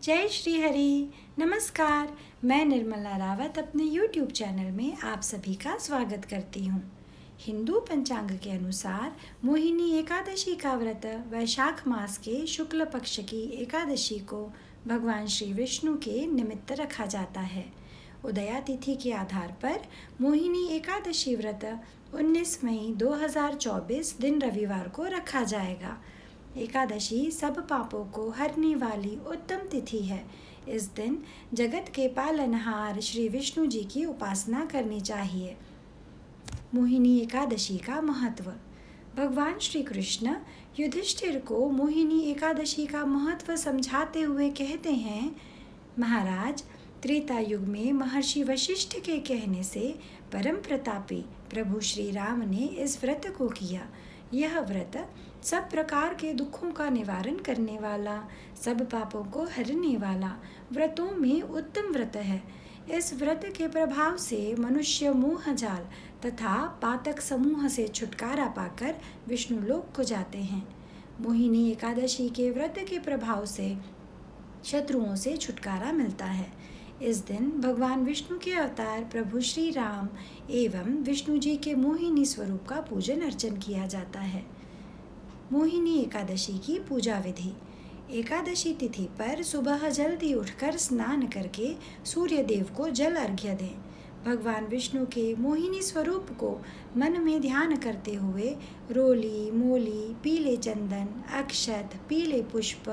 जय श्री हरि। नमस्कार, मैं निर्मला रावत अपने YouTube चैनल में आप सभी का स्वागत करती हूँ। हिंदू पंचांग के अनुसार मोहिनी एकादशी का व्रत वैशाख मास के शुक्ल पक्ष की एकादशी को भगवान श्री विष्णु के निमित्त रखा जाता है। उदया तिथि के आधार पर मोहिनी एकादशी व्रत 19 मई 2024 दिन रविवार को रखा जाएगा। एकादशी सब पापों को हरने वाली उत्तम तिथि है। इस दिन जगत के पालनहार श्री विष्णु जी की उपासना करनी चाहिए। मोहिनी एकादशी का महत्व। भगवान श्री कृष्ण युधिष्ठिर को मोहिनी एकादशी का महत्व समझाते हुए कहते हैं, महाराज, त्रेता युग में महर्षि वशिष्ठ के कहने से परम प्रतापी प्रभु श्री राम ने इस व्रत को किया। यह व्रत सब प्रकार के दुखों का निवारण करने वाला, सब पापों को हरने वाला व्रतों में उत्तम व्रत है। इस व्रत के प्रभाव से मनुष्य मोह जाल तथा पातक समूह से छुटकारा पाकर विष्णु लोक को जाते हैं। मोहिनी एकादशी के व्रत के प्रभाव से शत्रुओं से छुटकारा मिलता है। इस दिन भगवान विष्णु के अवतार प्रभु श्री राम एवं विष्णु जी के मोहिनी स्वरूप का पूजन अर्चन किया जाता है। मोहिनी एकादशी की पूजा विधि। एकादशी तिथि पर सुबह जल्दी उठकर स्नान करके सूर्य देव को जल अर्घ्य दें। भगवान विष्णु के मोहिनी स्वरूप को मन में ध्यान करते हुए रोली, मोली, पीले चंदन, अक्षत, पीले पुष्प,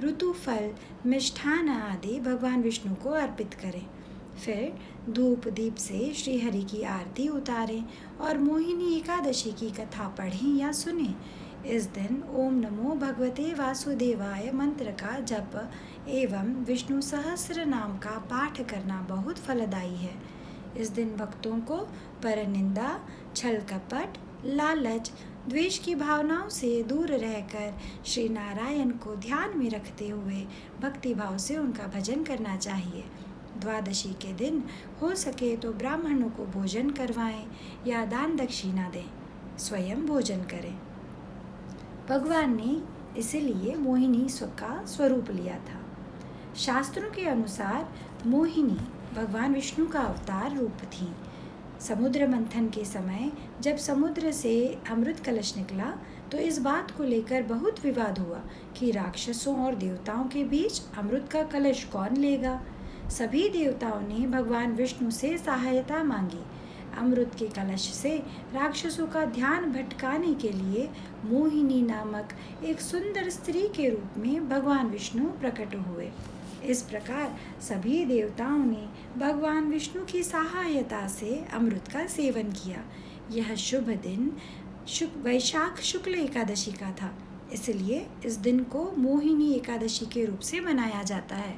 ऋतुफल, मिष्ठान आदि भगवान विष्णु को अर्पित करें। फिर धूप दीप से श्रीहरि की आरती उतारें और मोहिनी एकादशी की कथा पढ़ें या सुनें। इस दिन ओम नमो भगवते वासुदेवाय मंत्र का जप एवं विष्णु सहस्र नाम का पाठ करना बहुत फलदायी है। इस दिन भक्तों को परनिंदा, छल कपट, लालच, द्वेष की भावनाओं से दूर रहकर श्री नारायण को ध्यान में रखते हुए भक्ति भाव से उनका भजन करना चाहिए। द्वादशी के दिन हो सके तो ब्राह्मणों को भोजन करवाएं या दान दक्षिणा दें, स्वयं भोजन करें। भगवान ने इसीलिए मोहिनी का स्वरूप लिया था। शास्त्रों के अनुसार मोहिनी भगवान विष्णु का अवतार रूप थी। समुद्र मंथन के समय जब समुद्र से अमृत कलश निकला तो इस बात को लेकर बहुत विवाद हुआ कि राक्षसों और देवताओं के बीच अमृत का कलश कौन लेगा। सभी देवताओं ने भगवान विष्णु से सहायता मांगी। अमृत के कलश से राक्षसों का ध्यान भटकाने के लिए मोहिनी नामक एक सुंदर स्त्री के रूप में भगवान विष्णु प्रकट हुए। इस प्रकार सभी देवताओं ने भगवान विष्णु की सहायता से अमृत का सेवन किया। यह शुभ दिन वैशाख शुक्ल एकादशी का था, इसलिए इस दिन को मोहिनी एकादशी के रूप से मनाया जाता है।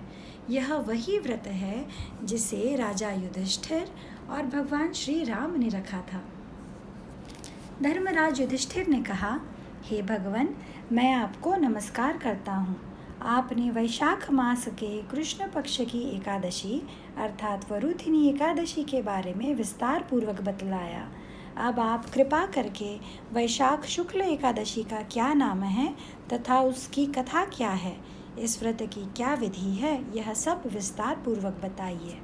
यह वही व्रत है जिसे राजा युधिष्ठिर और भगवान श्री राम ने रखा था। धर्मराज युधिष्ठिर ने कहा, हे भगवान, मैं आपको नमस्कार करता हूँ। आपने वैशाख मास के कृष्ण पक्ष की एकादशी अर्थात वरुथिनी एकादशी के बारे में विस्तार पूर्वक बतलाया। अब आप कृपा करके वैशाख शुक्ल एकादशी का क्या नाम है तथा उसकी कथा क्या है, इस व्रत की क्या विधि है, यह सब विस्तार पूर्वक बताइए।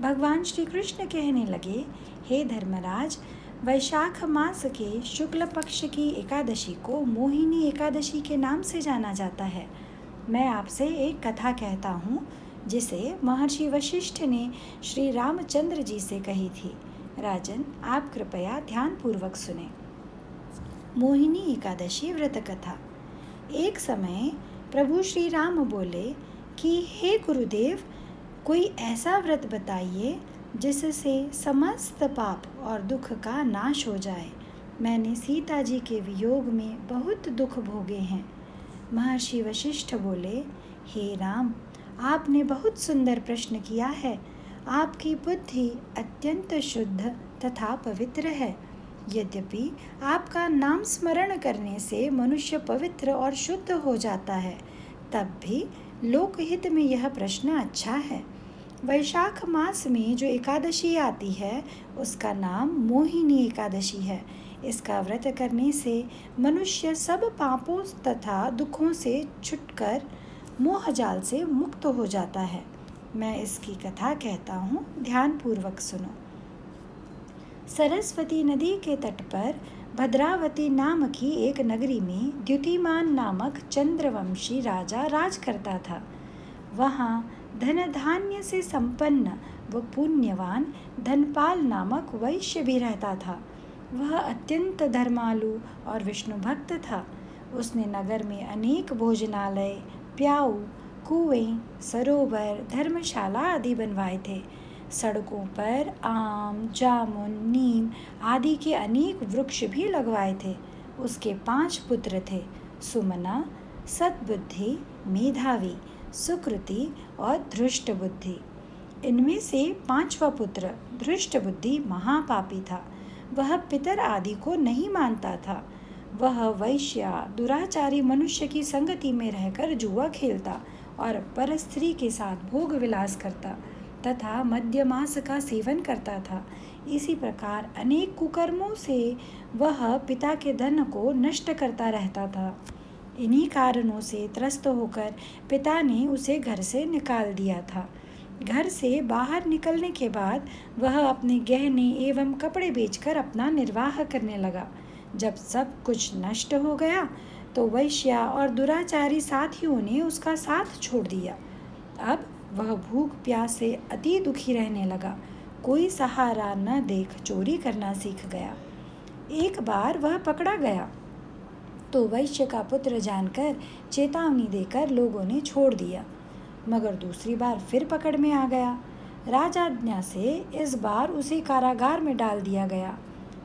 भगवान श्री कृष्ण कहने लगे, हे धर्मराज, वैशाख मास के शुक्ल पक्ष की एकादशी को मोहिनी एकादशी के नाम से जाना जाता है। मैं आपसे एक कथा कहता हूँ जिसे महर्षि वशिष्ठ ने श्री रामचंद्र जी से कही थी। राजन, आप कृपया ध्यान पूर्वक सुने। मोहिनी एकादशी व्रत कथा। एक समय प्रभु श्री राम बोले कि हे गुरुदेव, कोई ऐसा व्रत बताइए जिससे समस्त पाप और दुख का नाश हो जाए। मैंने सीता जी के वियोग में बहुत दुख भोगे हैं। महर्षि वशिष्ठ बोले, हे राम, आपने बहुत सुंदर प्रश्न किया है। आपकी बुद्धि अत्यंत शुद्ध तथा पवित्र है। यद्यपि आपका नाम स्मरण करने से मनुष्य पवित्र और शुद्ध हो जाता है, तब भी लोकहित में यह प्रश्न अच्छा है। वैशाख मास में जो एकादशी आती है उसका नाम मोहिनी एकादशी है। इसका व्रत करने से मनुष्य सब पापों तथा दुखों से छुटकर मोह जाल से मुक्त हो जाता है। मैं इसकी कथा कहता हूँ, ध्यानपूर्वक सुनो। सरस्वती नदी के तट पर भद्रावती नाम की एक नगरी में द्युतिमान नामक चंद्रवंशी राजा राज करता था। वहाँ धन धान्य से संपन्न व पुण्यवान धनपाल नामक वैश्य भी रहता था। वह अत्यंत धर्मालु और विष्णु भक्त था। उसने नगर में अनेक भोजनालय, प्याऊ, कुएं, सरोवर, धर्मशाला आदि बनवाए थे। सड़कों पर आम, जामुन, नीम आदि के अनेक वृक्ष भी लगवाए थे। उसके 5 पुत्र थे, सुमना, सद्बुद्धि, मेधावी, सुकृति और धृष्ट बुद्धि। इनमें से 5वां पुत्र धृष्ट बुद्धि महापापी था। वह पितर आदि को नहीं मानता था। वह वैश्या, दुराचारी मनुष्य की संगति में रहकर जुआ खेलता और परस्त्री के साथ भोग विलास करता तथा मद्यमांस का सेवन करता था। इसी प्रकार अनेक कुकर्मों से वह पिता के धन को नष्ट करता रहता था। इन्हीं कारणों से त्रस्त होकर पिता ने उसे घर से निकाल दिया था। घर से बाहर निकलने के बाद वह अपने गहने एवं कपड़े बेचकर अपना निर्वाह करने लगा। जब सब कुछ नष्ट हो गया तो वैश्या और दुराचारी साथियों ने उसका साथ छोड़ दिया। अब वह भूख प्यास से अति दुखी रहने लगा। कोई सहारा न देख चोरी करना सीख गया। एक बार वह पकड़ा गया तो वैश्य का पुत्र जानकर चेतावनी देकर लोगों ने छोड़ दिया, मगर दूसरी बार फिर पकड़ में आ गया। राजाज्ञा से इस बार उसे कारागार में डाल दिया गया।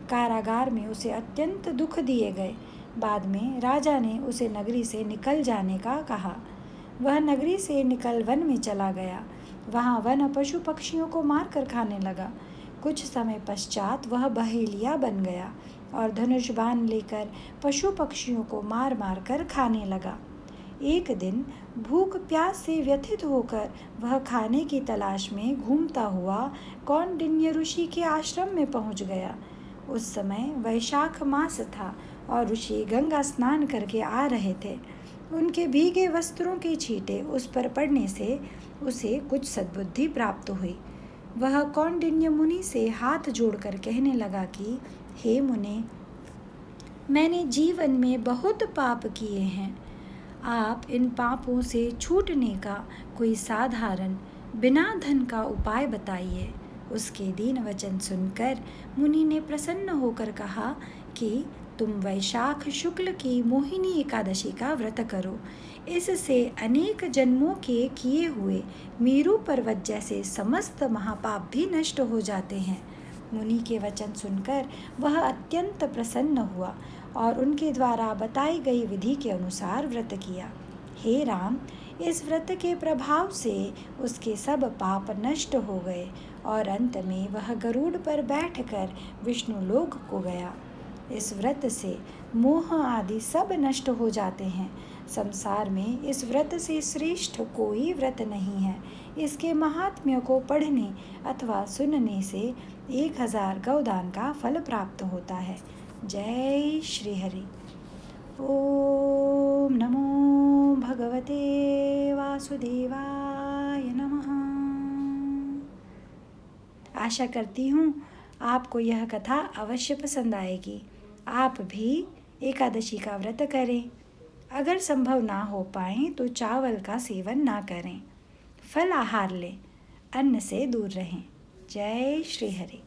कारागार में उसे अत्यंत दुख दिए गए। बाद में राजा ने उसे नगरी से निकल जाने का कहा। वह नगरी से निकल वन में चला गया। वहाँ वन पशु पक्षियों को मार कर खाने लगा। कुछ समय पश्चात वह बहेलिया बन गया और धनुष बाण लेकर पशु पक्षियों को मार मार कर खाने लगा। एक दिन भूख प्यास से व्यथित होकर वह खाने की तलाश में घूमता हुआ कौंडिन्य ऋषि के आश्रम में पहुंच गया। उस समय वैशाख मास था और ऋषि गंगा स्नान करके आ रहे थे। उनके भीगे वस्त्रों के छींटे उस पर पड़ने से उसे कुछ सद्बुद्धि प्राप्त हुई। वह कौंडिन्य मुनि से हाथ जोड़कर कहने लगा कि हे मुने, मैंने जीवन में बहुत पाप किए हैं। आप इन पापों से छूटने का कोई साधारण बिना धन का उपाय बताइए। उसके दीन वचन सुनकर मुनि ने प्रसन्न होकर कहा कि तुम वैशाख शुक्ल की मोहिनी एकादशी का व्रत करो। इससे अनेक जन्मों के किए हुए मेरु पर्वत जैसे समस्त महापाप भी नष्ट हो जाते हैं। मुनि के वचन सुनकर वह अत्यंत प्रसन्न हुआ और उनके द्वारा बताई गई विधि के अनुसार व्रत किया। हे राम, इस व्रत के प्रभाव से उसके सब पाप नष्ट हो गए और अंत में वह गरुड़ पर बैठकर विष्णु लोक को गया। इस व्रत से मोह आदि सब नष्ट हो जाते हैं। संसार में इस व्रत से श्रेष्ठ कोई व्रत नहीं है। इसके महात्म्य को पढ़ने अथवा सुनने से 1000 गौदान का फल प्राप्त होता है। जय श्री हरि। ओम नमो भगवते वासुदेवाय नमः। आशा करती हूँ आपको यह कथा अवश्य पसंद आएगी। आप भी एकादशी का व्रत करें। अगर संभव ना हो पाए तो चावल का सेवन ना करें। फल आहार लें, अन्न से दूर रहें। जय श्री हरि।